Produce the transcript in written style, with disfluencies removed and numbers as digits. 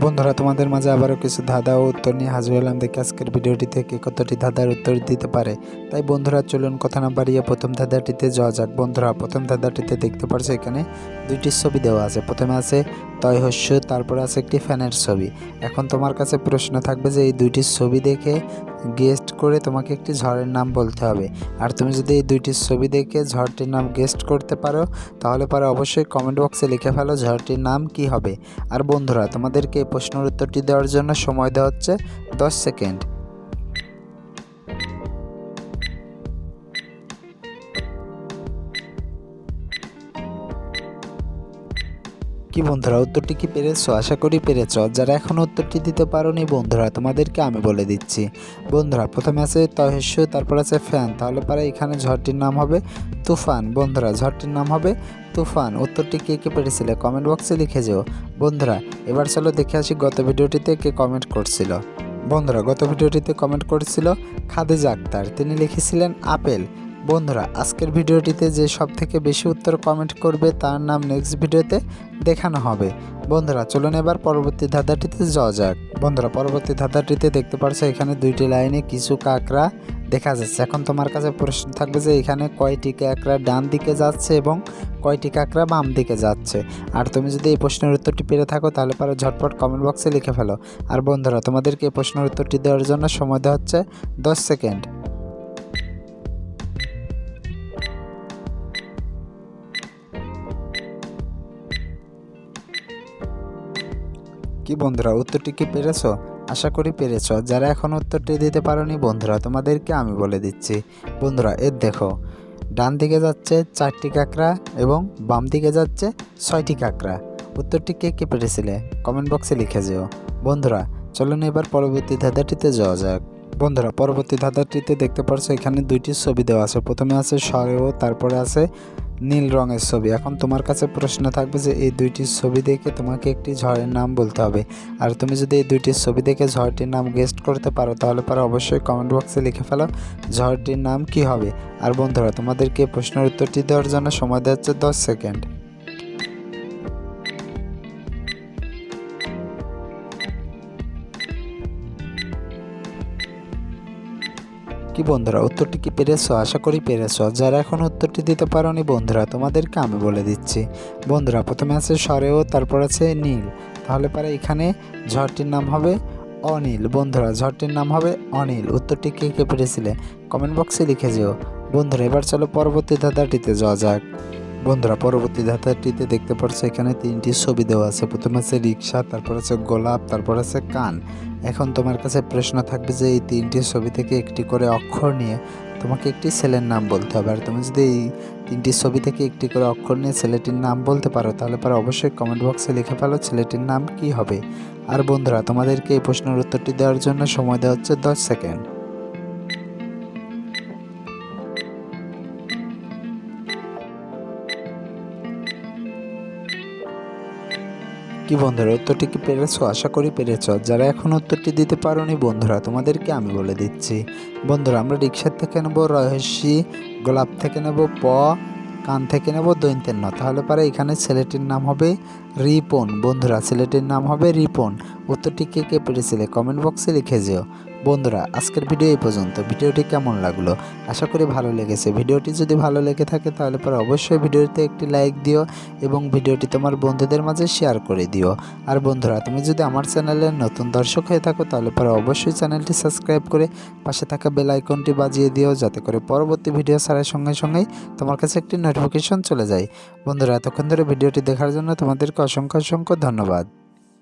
বন্ধুরা তোমাদের মাঝে আবারও কিছু ধাঁধা ও উত্তর নিয়ে হাজির হলাম। দেখি আজকের ভিডিওটি থেকে কতটি ধাঁধার উত্তর দিতে পারে। তাই বন্ধুরা চলুন কথা না বাড়িয়ে প্রথম ধাঁধাটিতে যাওয়া যাক। বন্ধুরা প্রথম ধাঁধাটিতে দেখতে পারছো এখানে দুইটি ছবি দেওয়া আছে। প্রথমে আছে তয় হস্য, তারপরে আছে একটি ফ্যানের ছবি। এখন তোমার কাছে প্রশ্ন থাকবে যে এই দুইটি ছবি দেখে গেস্ট করে তোমাকে একটি ঝড়ের নাম বলতে হবে। আর তুমি যদি এই দুইটি ছবি দেখে ঝড়টির নাম গেস্ট করতে পারো তাহলে পরে অবশ্যই কমেন্ট বক্সে লিখে ফেলো ঝড়টির নাম কি হবে। আর বন্ধুরা তোমাদেরকে এই প্রশ্নের উত্তরটি দেওয়ার জন্য সময় দেওয়া হচ্ছে 10 সেকেন্ড। কি বন্ধুরা উত্তরটি কি পেরেছো? আশা করি পেরেছো। যারা এখনও উত্তরটি দিতে পারোনি বন্ধুরা তোমাদেরকে আমি বলে দিচ্ছি। বন্ধুরা প্রথমে আছে তয়স্য, তারপর আছে ফ্যান, তাহলে পরে এখানে ঝড়টির নাম হবে তুফান। বন্ধুরা ঝড়টির নাম হবে তুফান। উত্তরটি কে কে পেরেছিলে কমেন্ট বক্সে লিখে যেও। বন্ধুরা এবার চলো দেখে আসি গত ভিডিওটিতে কে কমেন্ট করছিল। বন্ধুরা গত ভিডিওটিতে কমেন্ট করেছিল খাদিজা আক্তার, তিনি লিখেছিলেন আপেল। বন্ধুরা আজকের ভিডিওটিতে যে সব থেকে বেশি উত্তর কমেন্ট করবে তার নাম নেক্সট ভিডিওতে দেখানো হবে। বন্ধুরা চলুন এবার পরবর্তী ধাঁধাটিতে যাওয়া যাক। বন্ধুরা পরবর্তী ধাঁধাটিতে দেখতে পাচ্ছ এখানে দুইটি লাইনে কিছু কাঁকড়া দেখা যাচ্ছে। এখন তোমার কাছে প্রশ্ন থাকবে যে এখানে কয়টি কাঁকড়া ডান দিকে যাচ্ছে এবং কয়টি কাঁকড়া বাম দিকে যাচ্ছে। আর তুমি যদি এই প্রশ্নের উত্তরটি পেরে থাকো তাহলে পরে ঝটপট কমেন্ট বক্সে লিখে ফেলো। আর বন্ধুরা তোমাদেরকে এই প্রশ্নের উত্তরটি দেওয়ার জন্য সময় দেওয়া হচ্ছে 10 সেকেন্ড। কি বন্ধুরা উত্তরটি কি পেরেছো? আশা করি পেরেছো। যারা এখন উত্তরটি দিতে পারোনি বন্ধুরা তোমাদেরকে আমি বলে দিচ্ছি। বন্ধুরা দেখো ডান দিকে যাচ্ছে 4টি কাঁকড়া এবং বাম দিকে যাচ্ছে 6টি কাঁকড়া। উত্তরটি কে কে পেরেছিলে কমেন্ট বক্সে লিখে যেও। বন্ধুরা চলুন এবার পরবর্তী ধাঁধাটিতে যাওয়া যাক। বন্ধুরা পরবর্তী ধাঁধাটিতে দেখতে পাচ্ছ এখানে দুইটি ছবি দেওয়া আছে। প্রথমে আছে সরেও, তারপরে আছে নীল রঙের ছবি। এখন তোমার কাছে প্রশ্ন থাকবে যে এই দুইটি ছবি দেখে তোমাকে একটি ঝড়ের নাম বলতে হবে। আর তুমি যদি এই দুইটি ছবি দেখে ঝড়টির নাম গেস্ট করতে পারো তাহলে পরে অবশ্যই কমেন্ট বক্সে লিখে ফেলো ঝড়টির নাম কি হবে। আর বন্ধুরা তোমাদেরকে প্রশ্নের উত্তরটি দেওয়ার জন্য সময় দেওয়া হচ্ছে 10 সেকেন্ড। কি বন্ধুরা উত্তরটি কি পেরেছো? আশা করি পেরেছো। যারা এখন উত্তরটি দিতে পারোনি বন্ধুরা তোমাদেরকে আমি বলে দিচ্ছি। বন্ধুরা প্রথমে আছে সরেও, তারপর আছে নীল, তাহলে পরে এখানে ঝড়টির নাম হবে অনিল। বন্ধুরা ঝড়টির নাম হবে অনিল। উত্তরটি কে কে পেরেছিলে কমেন্ট বক্সে লিখে যেও। বন্ধুরা এবার চলো পরবর্তী ধাঁধাটিতে যাওয়া যাক। বন্ধুরা পরবর্তী ধাঁধাটিতে দেখতে পাচ্ছ এখানে 3টি ছবি দেওয়া আছে। প্রথমে আছে রিক্সা, তারপর আছে গোলাপ, তারপর আছে কান। এখন তোমার কাছে প্রশ্ন থাকবে যে এই 3টি ছবি থেকে একটি করে অক্ষর নিয়ে তোমাকে একটি ছেলের নাম বলতে হবে। আর তুমি যদি এই 3টি ছবি থেকে একটি করে অক্ষর নিয়ে ছেলেটির নাম বলতে পারো তাহলে পরে অবশ্যই কমেন্ট বক্সে লিখে ফেলো ছেলেটির নাম কি হবে। আর বন্ধুরা তোমাদেরকে এই প্রশ্নের উত্তরটি দেওয়ার জন্য সময় দেওয়া হচ্ছে 10 সেকেন্ড। কি বন্ধুরা উত্তরটি কি পেরেছো? আশা করি পেরেছো। যারা এখন উত্তরটি দিতে পারোনি বন্ধুরা তোমাদেরকে আমি বলে দিচ্ছি। বন্ধুরা আমরা রিক্সার থেকে নেব রহস্যি, গোলাপ থেকে নেব প, কান থেকে নেব দৈন্তের ন, তাহলে পরে এখানে ছেলেটির নাম হবে রিপন। বন্ধুরা ছেলেটির নাম হবে রিপন। উত্তরটি কে কে পেরেছিলে কমেন্ট বক্সে লিখে যেও। বন্ধুরা আজকের ভিডিও এই পর্যন্ত। ভিডিওটি কেমন লাগলো? আশা করি ভালো লেগেছে। ভিডিওটি যদি ভালো লেগে থাকে তাহলে পরে অবশ্যই ভিডিওতে একটি লাইক দিও এবং ভিডিওটি তোমার বন্ধুদের মাঝে শেয়ার করে দিও। আর বন্ধুরা তুমি যদি আমার চ্যানেলের নতুন দর্শক হয়ে থাকো তাহলে পরে অবশ্যই চ্যানেলটি সাবস্ক্রাইব করে পাশে থাকা বেল আইকনটি বাজিয়ে দিও যাতে করে পরবর্তী ভিডিও ছাড়ার সঙ্গে সঙ্গেই তোমার কাছে একটি নোটিফিকেশন চলে যায়। বন্ধুরা এতক্ষণ ধরে ভিডিওটি দেখার জন্য তোমাদেরকে অসংখ্য ধন্যবাদ।